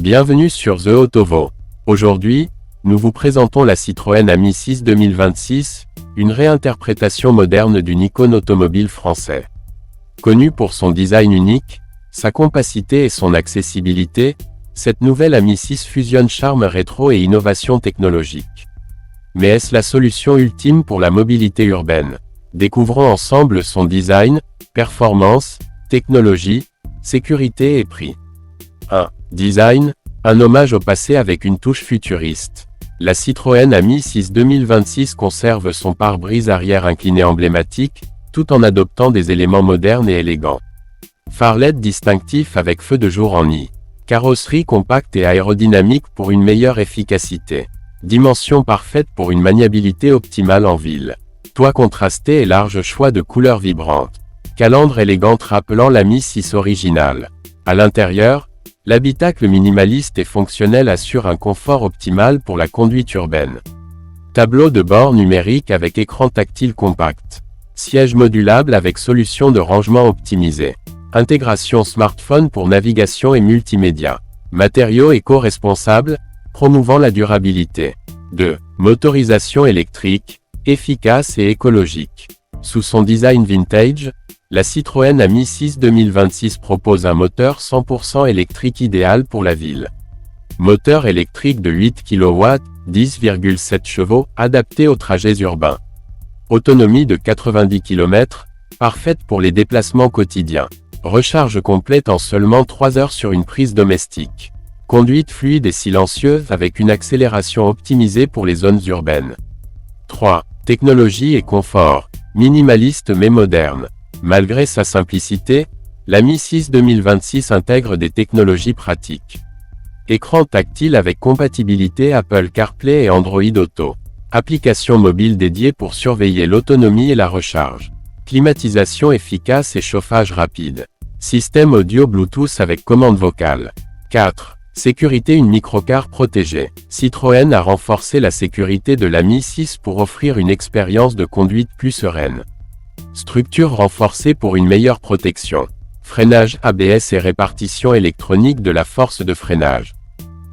Bienvenue sur The Autovo. Aujourd'hui, nous vous présentons la Citroën Ami 6 2026, une réinterprétation moderne d'une icône automobile français. Connue pour son design unique, sa compacité et son accessibilité, cette nouvelle Ami 6 fusionne charme rétro et innovation technologique. Mais est-ce la solution ultime pour la mobilité urbaine? Découvrons ensemble son design, performance, technologie, sécurité et prix. 1. Design, un hommage au passé avec une touche futuriste. La Citroën Ami 6 2026 conserve son pare-brise arrière incliné emblématique, tout en adoptant des éléments modernes et élégants. Phare LED distinctif avec feu de jour en I. Carrosserie compacte et aérodynamique pour une meilleure efficacité. Dimension parfaite pour une maniabilité optimale en ville. Toit contrasté et large choix de couleurs vibrantes. Calandre élégante rappelant l'Ami 6 original. À l'intérieur, l'habitacle minimaliste et fonctionnel assure un confort optimal pour la conduite urbaine. Tableau de bord numérique avec écran tactile compact. Siège modulable avec solution de rangement optimisée. Intégration smartphone pour navigation et multimédia. Matériaux éco-responsables, promouvant la durabilité. 2. Motorisation électrique, efficace et écologique. Sous son design vintage, la Citroën Ami 6 2026 propose un moteur 100% électrique idéal pour la ville. Moteur électrique de 8 kW, 10,7 chevaux, adapté aux trajets urbains. Autonomie de 90 km, parfaite pour les déplacements quotidiens. Recharge complète en seulement 3 heures sur une prise domestique. Conduite fluide et silencieuse avec une accélération optimisée pour les zones urbaines. 3. Technologie et confort, minimaliste mais moderne. Malgré sa simplicité, l'Ami 6 2026 intègre des technologies pratiques. Écran tactile avec compatibilité Apple CarPlay et Android Auto. Application mobile dédiée pour surveiller l'autonomie et la recharge. Climatisation efficace et chauffage rapide. Système audio Bluetooth avec commande vocale. 4. Sécurité, une microcar protégée. Citroën a renforcé la sécurité de l'Ami 6 pour offrir une expérience de conduite plus sereine. Structure renforcée pour une meilleure protection. Freinage ABS et répartition électronique de la force de freinage.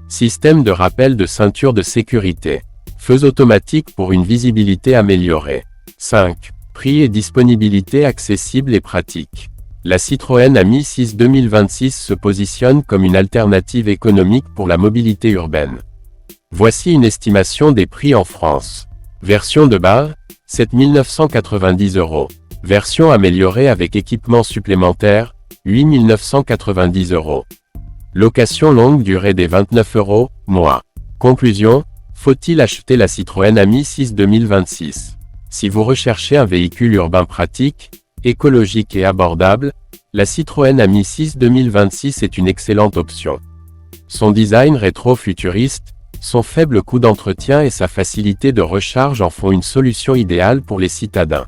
Système de rappel de ceinture de sécurité. Feux automatiques pour une visibilité améliorée. 5. Prix et disponibilité accessible et pratique. La Citroën Ami 6 2026 se positionne comme une alternative économique pour la mobilité urbaine. Voici une estimation des prix en France. Version de base, 7 990 €. Version améliorée avec équipement supplémentaire, 8 990 €. Location longue durée des 29 € mois. Conclusion, faut-il acheter la Citroën Ami 6 2026? Si vous recherchez un véhicule urbain pratique, écologique et abordable, la Citroën Ami 6 2026 est une excellente option. Son design rétro-futuriste, son faible coût d'entretien et sa facilité de recharge en font une solution idéale pour les citadins.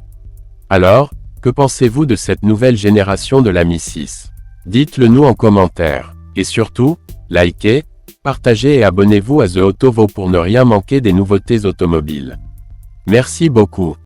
Alors, que pensez-vous de cette nouvelle génération de l'Ami 6? Dites-le nous en commentaire. Et surtout, likez, partagez et abonnez-vous à The Autovo pour ne rien manquer des nouveautés automobiles. Merci beaucoup.